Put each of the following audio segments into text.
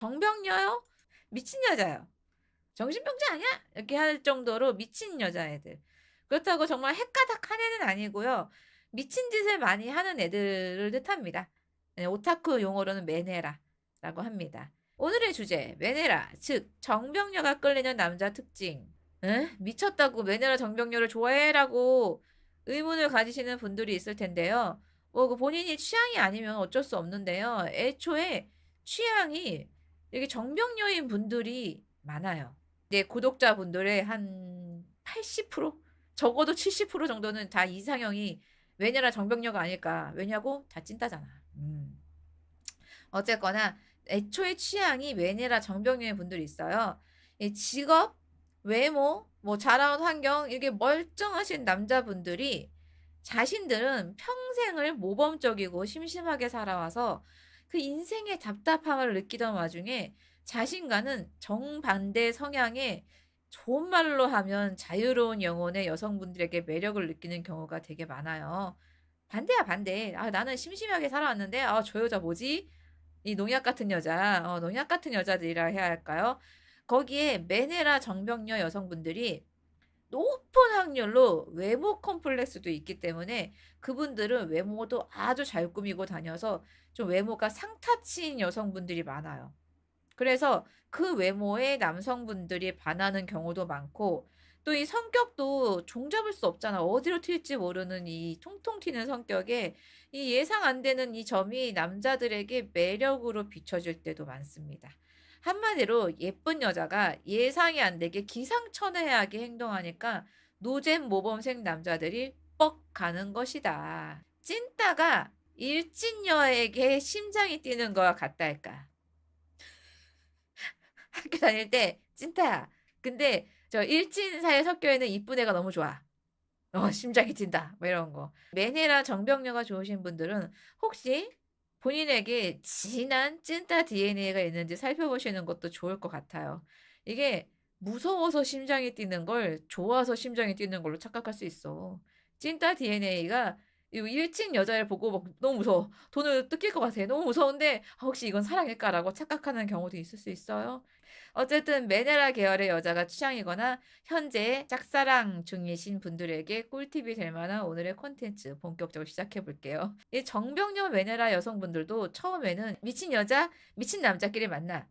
정병녀요? 미친 여자요. 정신병자 아니야? 이렇게 할 정도로 미친 여자애들. 그렇다고 정말 핵가닥한 애는 아니고요. 미친 짓을 많이 하는 애들을 뜻합니다. 네, 오타쿠 용어로는 메네라라고 합니다. 오늘의 주제, 메네라, 즉 정병녀가 끌리는 남자 특징. 에? 미쳤다고 메네라 정병녀를 좋아해라고 의문을 가지시는 분들이 있을 텐데요. 그 본인이 취향이 아니면 어쩔 수 없는데요. 애초에 취향이 이게 정병녀인 분들이 많아요. 네, 구독자분들의 한 80%? 적어도 70% 정도는 다 이상형이 왜냐라 정병녀가 아닐까. 왜냐고? 다 찐따잖아. 어쨌거나 애초에 취향이 왜냐라 정병녀의 분들이 있어요. 이 직업, 외모, 뭐 자라온 환경 이게 멀쩡하신 남자분들이 자신들은 평생을 모범적이고 심심하게 살아와서 그 인생의 답답함을 느끼던 와중에 자신과는 정반대 성향의 좋은 말로 하면 자유로운 영혼의 여성분들에게 매력을 느끼는 경우가 되게 많아요. 반대야, 반대. 아, 나는 심심하게 살아왔는데, 아, 저 여자 뭐지? 이 농약 같은 여자, 농약 같은 여자들이라 해야 할까요? 거기에 메네라 정병녀 여성분들이 높은 확률로 외모 컴플렉스도 있기 때문에 그분들은 외모도 아주 잘 꾸미고 다녀서 좀 외모가 상타치인 여성분들이 많아요. 그래서 그 외모에 남성분들이 반하는 경우도 많고 또 이 성격도 종잡을 수 없잖아. 어디로 튈지 모르는 이 통통 튀는 성격에 이 예상 안 되는 이 점이 남자들에게 매력으로 비춰질 때도 많습니다. 한마디로 예쁜 여자가 예상이 안 되게 기상천외하게 행동하니까 노잼 모범생 남자들이 뻑 가는 것이다. 찐따가 일진여에게 심장이 뛰는 거와 같다 할까? 학교 다닐 때 찐따야. 근데 저 일진 사이에 섞여 있는 이쁜 애가 너무 좋아. 심장이 뛴다. 뭐 이런 거. 매니라 정병력가 좋으신 분들은 혹시 본인에게 진한 찐따 DNA가 있는지 살펴보시는 것도 좋을 것 같아요. 이게 무서워서 심장이 뛰는 걸 좋아서 심장이 뛰는 걸로 착각할 수 있어. 찐따 DNA가 일진 여자를 보고 막 너무 무서워. 돈을 뜯길 것 같아. 너무 무서운데 혹시 이건 사랑일까라고 착각하는 경우도 있을 수 있어요. 어쨌든 메네라 계열의 여자가 취향이거나 현재 짝사랑 중이신 분들에게 꿀팁이 될 만한 오늘의 콘텐츠 본격적으로 시작해 볼게요. 이 정병녀 메네라 여성분들도 처음에는 미친 여자, 미친 남자끼리 만나.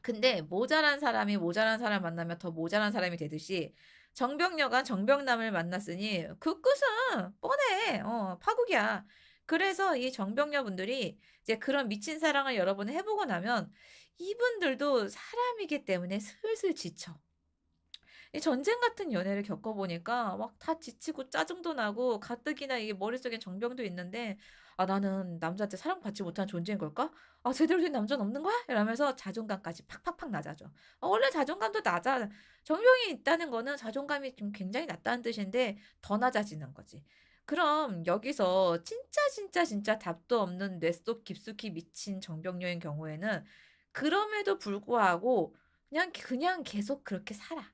근데 모자란 사람이 모자란 사람 만나면 더 모자란 사람이 되듯이 정병녀가 정병남을 만났으니 그 끝은 뻔해. 파국이야. 그래서 이 정병녀 분들이 이제 그런 미친 사랑을 여러 번 해보고 나면 이분들도 사람이기 때문에 슬슬 지쳐. 이 전쟁 같은 연애를 겪어보니까 막 다 지치고 짜증도 나고 가뜩이나 이게 머릿속엔 정병도 있는데 아 나는 남자한테 사랑받지 못한 존재인 걸까? 아 제대로 된 남자는 없는 거야? 이러면서 자존감까지 팍팍팍 낮아져. 원래 자존감도 낮아. 정병이 있다는 거는 자존감이 좀 굉장히 낮다는 뜻인데 더 낮아지는 거지. 그럼 여기서 진짜 답도 없는 뇌 속 깊숙이 미친 정병녀인 경우에는 그럼에도 불구하고 그냥 계속 그렇게 살아.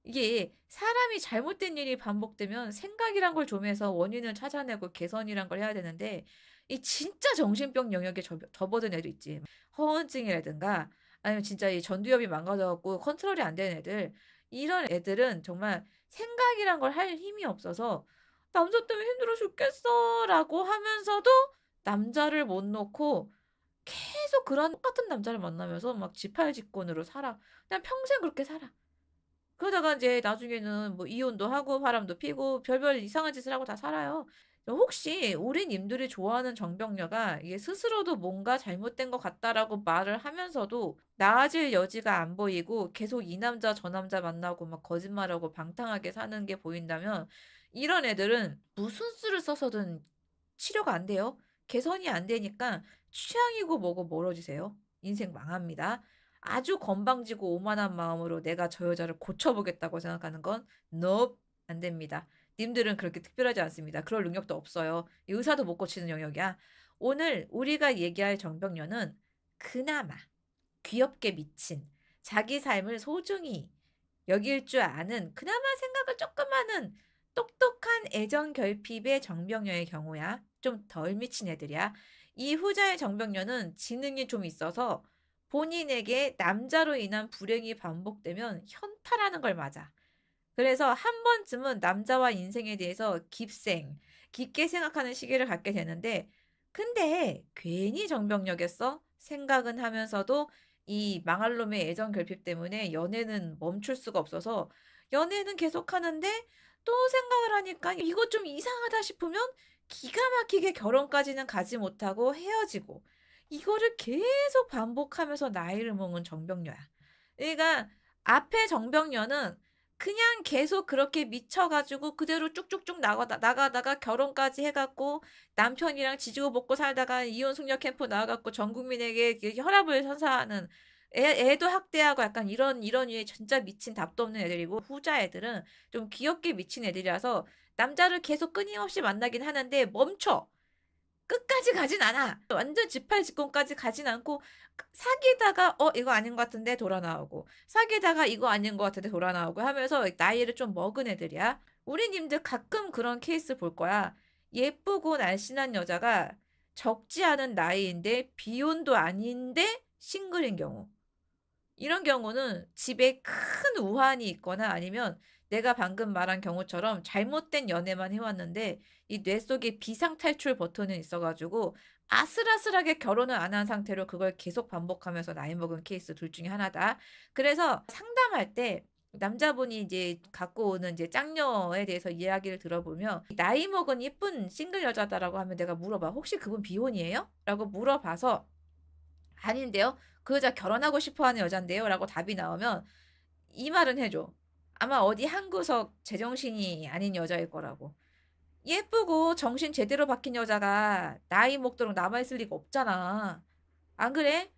이게 사람이 잘못된 일이 반복되면 생각이란 걸 좀 해서 원인을 찾아내고 개선이란 걸 해야 되는데 이 진짜 정신병 영역에 접어든 애도 있지. 허언증이라든가 아니면 진짜 이 전두엽이 망가져갖고 컨트롤이 안 되는 애들 이런 애들은 정말 생각이란 걸 할 힘이 없어서 남자 때문에 힘들어 죽겠어라고 하면서도 남자를 못 놓고 계속 그런 똑같은 남자를 만나면서 막 지팔직권으로 살아. 그냥 평생 그렇게 살아. 그러다가 이제 나중에는 뭐 이혼도 하고 바람도 피고 별별 이상한 짓을 하고 다 살아요. 혹시 우리 님들이 좋아하는 정병녀가 이게 스스로도 뭔가 잘못된 것 같다라고 말을 하면서도 나아질 여지가 안 보이고 계속 이 남자 저 남자 만나고 막 거짓말하고 방탕하게 사는 게 보인다면 이런 애들은 무슨 수를 써서든 치료가 안 돼요. 개선이 안 되니까 취향이고 뭐고 멀어지세요. 인생 망합니다. 아주 건방지고 오만한 마음으로 내가 저 여자를 고쳐보겠다고 생각하는 건 nope, 안 됩니다. 님들은 그렇게 특별하지 않습니다. 그럴 능력도 없어요. 의사도 못 고치는 영역이야. 오늘 우리가 얘기할 정병녀는 그나마 귀엽게 미친 자기 삶을 소중히 여길 줄 아는 그나마 생각을 조금 하는 똑똑한 애정 결핍의 정병녀의 경우야. 좀 덜 미친 애들이야. 이 후자의 정병녀는 지능이 좀 있어서 본인에게 남자로 인한 불행이 반복되면 현타라는 걸 맞아. 그래서 한 번쯤은 남자와 인생에 대해서 깊게 생각하는 시기를 갖게 되는데, 근데 괜히 정병력했어? 생각은 하면서도 이 망할 놈의 애정 결핍 때문에 연애는 멈출 수가 없어서 연애는 계속 하는데, 또 생각을 하니까 이거 좀 이상하다 싶으면 기가 막히게 결혼까지는 가지 못하고 헤어지고, 이거를 계속 반복하면서 나이를 먹은 정병녀야. 그러니까 앞에 정병녀는 그냥 계속 그렇게 미쳐가지고 그대로 쭉쭉쭉 나가다가 결혼까지 해갖고 남편이랑 지지고 볶고 살다가 이혼 숙녀 캠프 나와갖고 전 국민에게 혈압을 선사하는, 애도 학대하고 약간 이런 류의 진짜 미친 답도 없는 애들이고, 후자 애들은 좀 귀엽게 미친 애들이라서 남자를 계속 끊임없이 만나긴 하는데 멈춰. 끝까지 가진 않아. 완전 지팔직공까지 가진 않고 사귀다가 이거 아닌 것 같은데 돌아 나오고, 사귀다가 이거 아닌 것 같은데 돌아 나오고 하면서 나이를 좀 먹은 애들이야. 우리 님들 가끔 그런 케이스 볼 거야. 예쁘고 날씬한 여자가 적지 않은 나이인데 비혼도 아닌데 싱글인 경우. 이런 경우는 집에 큰 우환이 있거나 아니면 내가 방금 말한 경우처럼 잘못된 연애만 해왔는데 이 뇌 속에 비상탈출 버튼이 있어가지고 아슬아슬하게 결혼을 안 한 상태로 그걸 계속 반복하면서 나이 먹은 케이스 둘 중에 하나다. 그래서 상담할 때 남자분이 이제 갖고 오는 이제 짝녀에 대해서 이야기를 들어보면, 나이 먹은 예쁜 싱글 여자다라고 하면 내가 물어봐. 혹시 그분 비혼이에요? 라고 물어봐서 아닌데요? 그 여자 결혼하고 싶어 하는 여잔데요? 라고 답이 나오면 이 말은 해줘. 아마 어디 한 구석 제정신이 아닌 여자일 거라고. 예쁘고 정신 제대로 박힌 여자가 나이 먹도록 남아있을 리가 없잖아. 안 그래?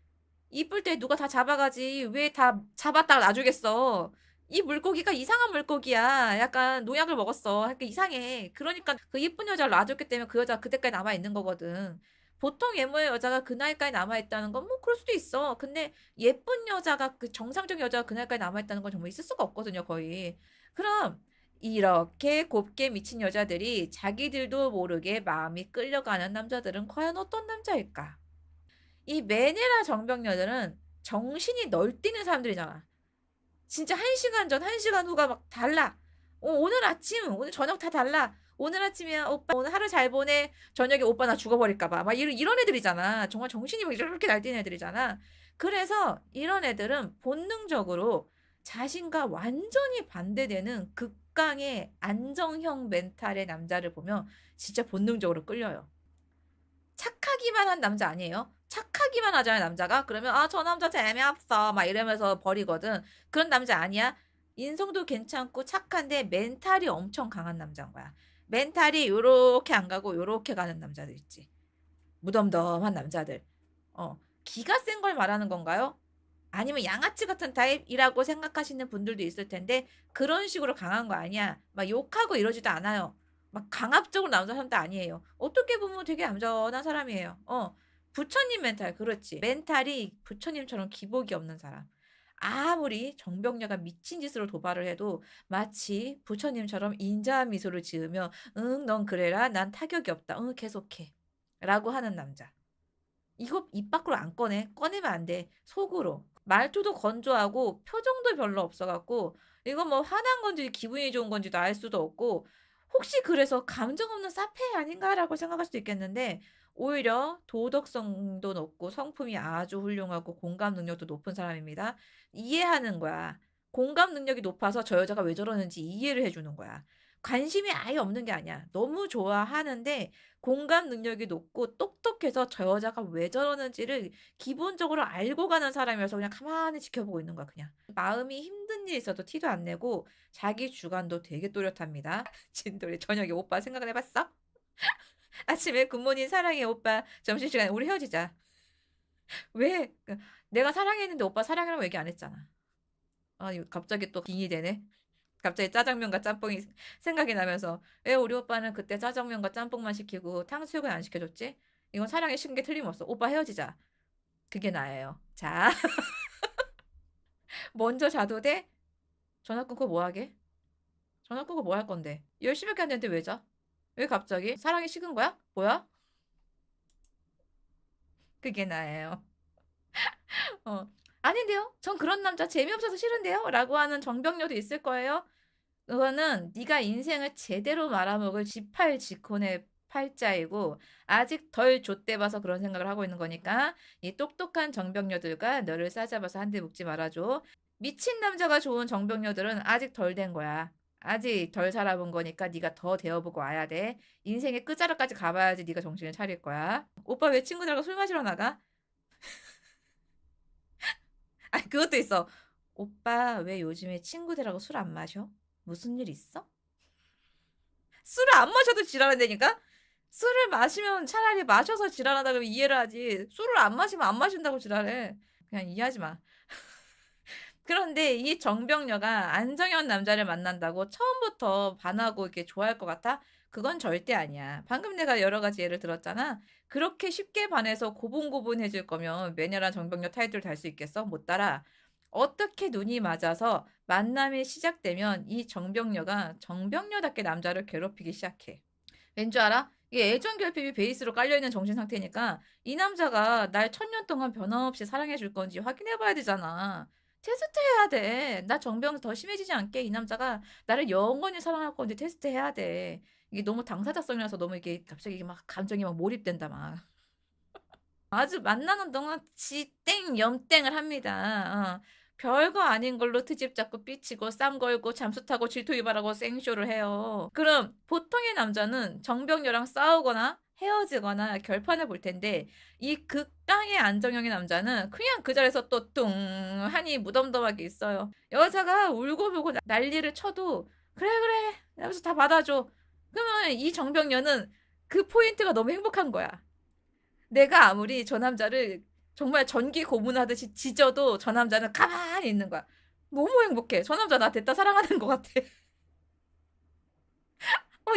이쁠 때 누가 다 잡아가지. 왜 다 잡았다가 놔주겠어. 이 물고기가 이상한 물고기야. 약간 농약을 먹었어. 그러니까 이상해. 그러니까 그 이쁜 여자를 놔줬기 때문에 그 여자가 그때까지 남아있는 거거든. 보통 외모의 여자가 그 나이까지 남아있다는 건 뭐 그럴 수도 있어. 근데 예쁜 여자가, 그 정상적인 여자가 그 나이까지 남아있다는 건 정말 있을 수가 없거든요, 거의. 그럼 이렇게 곱게 미친 여자들이 자기들도 모르게 마음이 끌려가는 남자들은 과연 어떤 남자일까? 이 메네라 정병녀들은 정신이 널뛰는 사람들이잖아. 진짜 1시간 전, 1시간 후가 막 달라. 오늘 아침, 오늘 저녁 다 달라. 오늘 아침이야, 오빠, 오늘 하루 잘 보내. 저녁에 오빠 나 죽어버릴까봐. 막 이런 애들이잖아. 정말 정신이 막 이렇게 날뛰는 애들이잖아. 그래서 이런 애들은 본능적으로 자신과 완전히 반대되는 극강의 안정형 멘탈의 남자를 보면 진짜 본능적으로 끌려요. 착하기만 한 남자 아니에요? 착하기만 하잖아요, 남자가. 그러면 저 남자 재미없어 막 이러면서 버리거든. 그런 남자 아니야. 인성도 괜찮고 착한데 멘탈이 엄청 강한 남자인 거야. 멘탈이 요렇게 안 가고 요렇게 가는 남자들 있지. 무덤덤한 남자들. 기가 센 걸 말하는 건가요? 아니면 양아치 같은 타입이라고 생각하시는 분들도 있을 텐데, 그런 식으로 강한 거 아니야. 막 욕하고 이러지도 않아요. 막 강압적으로 나오는 사람도 아니에요. 어떻게 보면 되게 얌전한 사람이에요. 부처님 멘탈, 그렇지. 멘탈이 부처님처럼 기복이 없는 사람. 아무리 정병녀가 미친 짓으로 도발을 해도 마치 부처님처럼 인자한 미소를 지으며 응, 넌 그래라. 난 타격이 없다. 응, 계속해. 라고 하는 남자. 이거 입 밖으로 안 꺼내. 꺼내면 안 돼. 속으로. 말투도 건조하고 표정도 별로 없어갖고 이거 뭐 화난 건지 기분이 좋은 건지도 알 수도 없고, 혹시 그래서 감정 없는 사페 아닌가라고 생각할 수도 있겠는데, 오히려 도덕성도 높고 성품이 아주 훌륭하고 공감 능력도 높은 사람입니다. 이해하는 거야. 공감 능력이 높아서 저 여자가 왜 저러는지 이해를 해주는 거야. 관심이 아예 없는 게 아니야. 너무 좋아하는데 공감 능력이 높고 똑똑해서 저 여자가 왜 저러는지를 기본적으로 알고 가는 사람이어서 그냥 가만히 지켜보고 있는 거야, 그냥. 마음이 힘든 일 있어도 티도 안 내고 자기 주관도 되게 또렷합니다. 진돌이 저녁에 오빠 생각은 해봤어? 아침에 굿모닝 사랑해 오빠, 점심시간에 우리 헤어지자. 왜? 내가 사랑했는데 오빠 사랑이라고 얘기 안 했잖아. 이거 갑자기 또 빙이 되네. 갑자기 짜장면과 짬뽕이 생각이 나면서 왜 우리 오빠는 그때 짜장면과 짬뽕만 시키고 탕수육은 안 시켜줬지? 이건 사랑의 식은 게 틀림없어. 오빠 헤어지자. 그게 나예요. 자, 먼저 자도 돼? 전화 끊고 뭐 하게? 전화 끊고 뭐 할 건데? 10시밖에 안 됐는데 왜 자? 왜 갑자기? 사랑이 식은 거야? 뭐야? 그게 나예요. 어. "아닌데요. 전 그런 남자 재미없어서 싫은데요." 라고 하는 정병녀도 있을 거예요. 그거는 네가 인생을 제대로 말아먹을 18지콘의 팔자이고 아직 덜 좆대봐서 그런 생각을 하고 있는 거니까 이 똑똑한 정병녀들과 너를 싸잡아서 한 대 묶지 말아 줘. 미친 남자가 좋은 정병녀들은 아직 덜 된 거야. 아직 덜 살아본 거니까 네가 더 되어보고 와야 돼. 인생의 끝자락까지 가봐야지 네가 정신을 차릴 거야. 오빠 왜 친구들하고 술 마시러 나가? 아니 그것도 있어. 오빠 왜 요즘에 친구들하고 술 안 마셔? 무슨 일 있어? 술을 안 마셔도 지랄한다니까? 술을 마시면 차라리 마셔서 지랄하다 그러면 이해를 하지. 술을 안 마시면 안 마신다고 지랄해. 그냥 이해하지 마. 그런데 이 정병녀가 안정현 남자를 만난다고 처음부터 반하고 이렇게 좋아할 것 같아? 그건 절대 아니야. 방금 내가 여러 가지 예를 들었잖아. 그렇게 쉽게 반해서 고분고분해질 거면 매년한 정병녀 타이틀 달 수 있겠어? 못 달아. 어떻게 눈이 맞아서 만남이 시작되면 이 정병녀가 정병녀답게 남자를 괴롭히기 시작해. 왠 줄 알아? 이게 애정 결핍이 베이스로 깔려있는 정신 상태니까 이 남자가 날 천년 동안 변함없이 사랑해 줄 건지 확인해 봐야 되잖아. 테스트 해야 돼. 나 정병 더 심해지지 않게 이 남자가 나를 영원히 사랑할 건지 테스트 해야 돼. 이게 너무 당사자성이라서 너무 이게 갑자기 이게 막 감정이 막 몰입된다 막. 아주 만나는 동안 지땡 염땡을 합니다. 별거 아닌 걸로 트집 잡고 삐치고 쌈 걸고 잠수 타고 질투 유발하고 생쇼를 해요. 그럼 보통의 남자는 정병녀랑 싸우거나 헤어지거나 결판을 볼 텐데 이 극강의 안정형의 남자는 그냥 그 자리에서 또 뚱하니 무덤덤하게 있어요. 여자가 울고불고 난리를 쳐도 그래 그래 하면서 다 받아줘. 그러면 이 정병녀는 그 포인트가 너무 행복한 거야. 내가 아무리 저 남자를 정말 전기 고문하듯이 지져도 저 남자는 가만히 있는 거야. 너무 행복해. 저 남자 나 됐다 사랑하는 것 같아.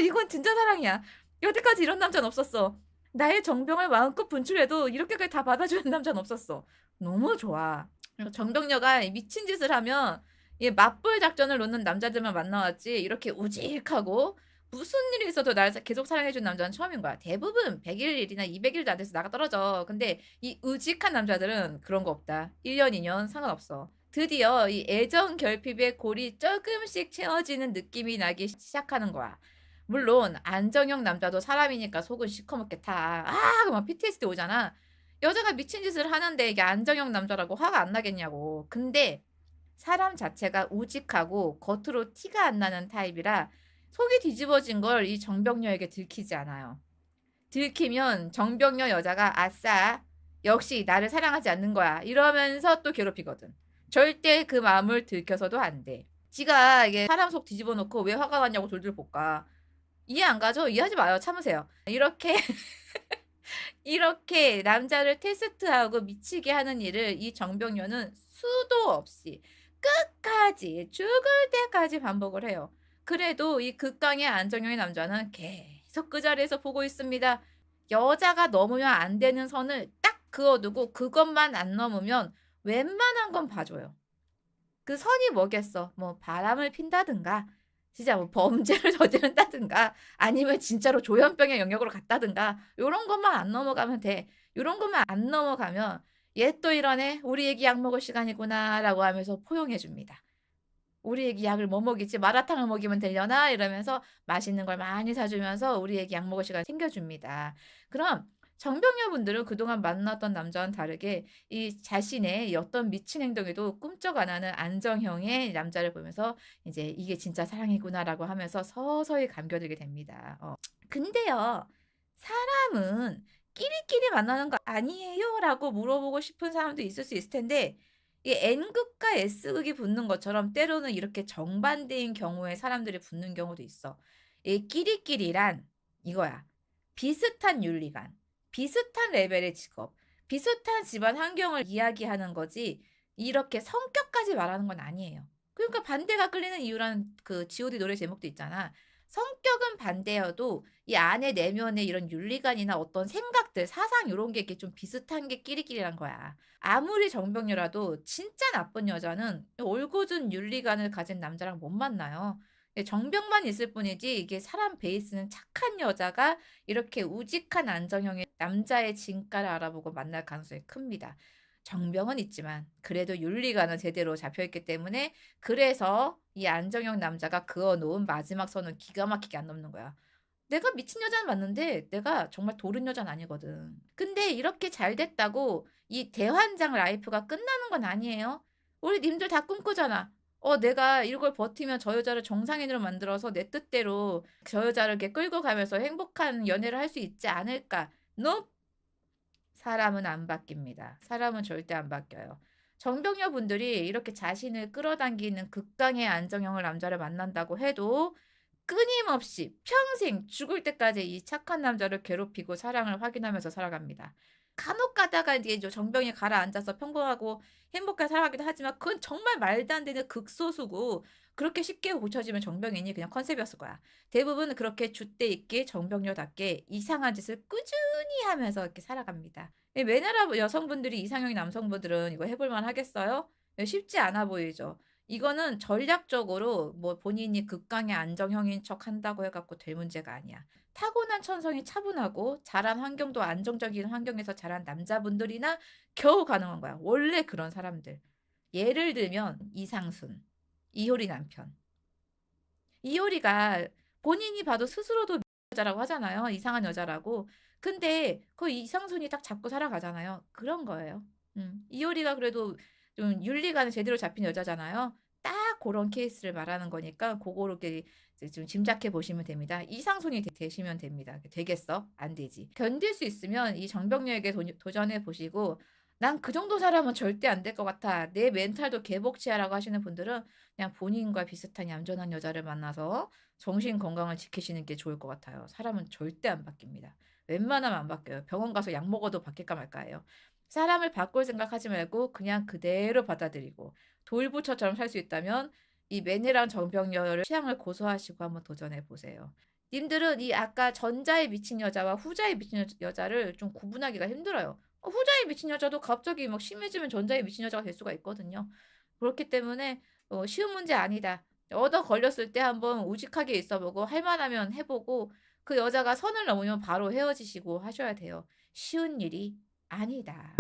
이건 진짜 사랑이야. 여태까지 이런 남자는 없었어. 나의 정병을 마음껏 분출해도 이렇게까지 다 받아주는 남자는 없었어. 너무 좋아. 정병녀가 미친 짓을 하면 이 맞불 작전을 놓는 남자들만 만나왔지 이렇게 우직하고 무슨 일이 있어도 날 계속 사랑해준 남자는 처음인 거야. 대부분 100일이나 200일도 안 돼서 나가 떨어져. 근데 이 우직한 남자들은 그런 거 없다. 1년, 2년 상관없어. 드디어 이 애정 결핍의 골이 조금씩 채워지는 느낌이 나기 시작하는 거야. 물론 안정형 남자도 사람이니까 속은 시커멓게 타. 그만 PTSD 오잖아. 여자가 미친 짓을 하는데 이게 안정형 남자라고 화가 안 나겠냐고. 근데 사람 자체가 우직하고 겉으로 티가 안 나는 타입이라 속이 뒤집어진 걸 이 정병녀에게 들키지 않아요. 들키면 정병녀 여자가 아싸 역시 나를 사랑하지 않는 거야 이러면서 또 괴롭히거든. 절대 그 마음을 들켜서도 안 돼. 지가 이게 사람 속 뒤집어 놓고 왜 화가 났냐고 돌돌 볶아. 이해 안 가죠? 이해하지 마요. 참으세요. 이렇게 이렇게 남자를 테스트하고 미치게 하는 일을 이 정병녀는 수도 없이 끝까지 죽을 때까지 반복을 해요. 그래도 이 극강의 안정형의 남자는 계속 그 자리에서 보고 있습니다. 여자가 넘으면 안 되는 선을 딱 그어두고 그것만 안 넘으면 웬만한 건 봐줘요. 그 선이 뭐겠어? 뭐 바람을 핀다든가 진짜 뭐 범죄를 저지른다든가 아니면 진짜로 조현병의 영역으로 갔다든가 요런 것만 안 넘어가면 돼. 요런 것만 안 넘어가면 얘 또 이러네. 우리 애기 약 먹을 시간이구나라고 하면서 포용해 줍니다. 우리 애기 약을 뭐 먹이지? 마라탕을 먹이면 되려나? 이러면서 맛있는 걸 많이 사주면서 우리 애기 약 먹을 시간 챙겨줍니다. 그럼 정병녀분들은 그동안 만났던 남자와는 다르게 이 자신의 어떤 미친 행동에도 꿈쩍 안 하는 안정형의 남자를 보면서 이제 이게 진짜 사랑이구나라고 하면서 서서히 감겨들게 됩니다. 근데요, 사람은 끼리끼리 만나는 거 아니에요? 라고 물어보고 싶은 사람도 있을 수 있을 텐데 이 N극과 S극이 붙는 것처럼 때로는 이렇게 정반대인 경우에 사람들이 붙는 경우도 있어. 이 끼리끼리란 이거야. 비슷한 윤리관, 비슷한 레벨의 직업, 비슷한 집안 환경을 이야기하는 거지 이렇게 성격까지 말하는 건 아니에요. 그러니까 반대가 끌리는 이유라는 그 G.O.D 노래 제목도 있잖아. 성격은 반대여도 이 안에 내면의 이런 윤리관이나 어떤 생각들, 사상 이런 게 이렇게 좀 비슷한 게 끼리끼리란 거야. 아무리 정병녀라도 진짜 나쁜 여자는 올곧은 윤리관을 가진 남자랑 못 만나요. 정병만 있을 뿐이지 이게 사람 베이스는 착한 여자가 이렇게 우직한 안정형의 남자의 진가를 알아보고 만날 가능성이 큽니다. 정병은 있지만 그래도 윤리관은 제대로 잡혀 있기 때문에 그래서 이 안정형 남자가 그어 놓은 마지막 선은 기가 막히게 안 넘는 거야. 내가 미친 여자는 맞는데 내가 정말 도른 여자는 아니거든. 근데 이렇게 잘 됐다고 이 대환장 라이프가 끝나는 건 아니에요. 우리 님들 다 꿈꾸잖아. 내가 이걸 버티면 저 여자를 정상인으로 만들어서 내 뜻대로 저 여자를 이렇게 끌고 가면서 행복한 연애를 할 수 있지 않을까. No. 사람은 안 바뀝니다. 사람은 절대 안 바뀌어요. 정병녀 분들이 이렇게 자신을 끌어당기는 극강의 안정형을 남자를 만난다고 해도 끊임없이 평생 죽을 때까지 이 착한 남자를 괴롭히고 사랑을 확인하면서 살아갑니다. 간혹 가다가 이제 정병이 가라앉아서 평범하고 행복하게 살아가기도 하지만 그건 정말 말도 안 되는 극소수고 그렇게 쉽게 고쳐지면 정병인이 그냥 컨셉이었을 거야. 대부분 그렇게 줏대 있게 정병녀답게 이상한 짓을 꾸준히 하면서 이렇게 살아갑니다. 매나라 여성분들이 이상형인 남성분들은 이거 해볼만 하겠어요? 쉽지 않아 보이죠. 이거는 전략적으로 뭐 본인이 극강의 안정형인 척 한다고 해갖고 될 문제가 아니야. 타고난 천성이 차분하고 자란 환경도 안정적인 환경에서 자란 남자분들이나 겨우 가능한 거야. 원래 그런 사람들. 예를 들면 이상순, 이효리 남편. 이효리가 본인이 봐도 스스로도 여자라고 하잖아요. 이상한 여자라고. 근데 그 이상순이 딱 잡고 살아가잖아요. 그런 거예요. 이효리가 그래도 좀 윤리관은 제대로 잡힌 여자잖아요. 딱 그런 케이스를 말하는 거니까 그거로 이렇게 이제 좀 짐작해 보시면 됩니다. 이상순이 되시면 됩니다. 되겠어? 안 되지. 견딜 수 있으면 이 정병녀에게 도전해 보시고 난 그 정도 사람은 절대 안 될 것 같아. 내 멘탈도 개복치하라고 하시는 분들은 그냥 본인과 비슷한 얌전한 여자를 만나서 정신 건강을 지키시는 게 좋을 것 같아요. 사람은 절대 안 바뀝니다. 웬만하면 안 바뀌어요. 병원 가서 약 먹어도 바뀔까 말까예요. 사람을 바꿀 생각하지 말고 그냥 그대로 받아들이고 돌부처처럼 살 수 있다면 이 매니랑 정병렬을 취향을 고소하시고 한번 도전해 보세요. 님들은 이 아까 전자에 미친 여자와 후자에 미친 여자를 좀 구분하기가 힘들어요. 후자에 미친 여자도 갑자기 막 심해지면 전자에 미친 여자가 될 수가 있거든요. 그렇기 때문에 쉬운 문제 아니다. 얻어 걸렸을 때 한번 우직하게 있어보고 할만하면 해보고 그 여자가 선을 넘으면 바로 헤어지시고 하셔야 돼요. 쉬운 일이 아니다.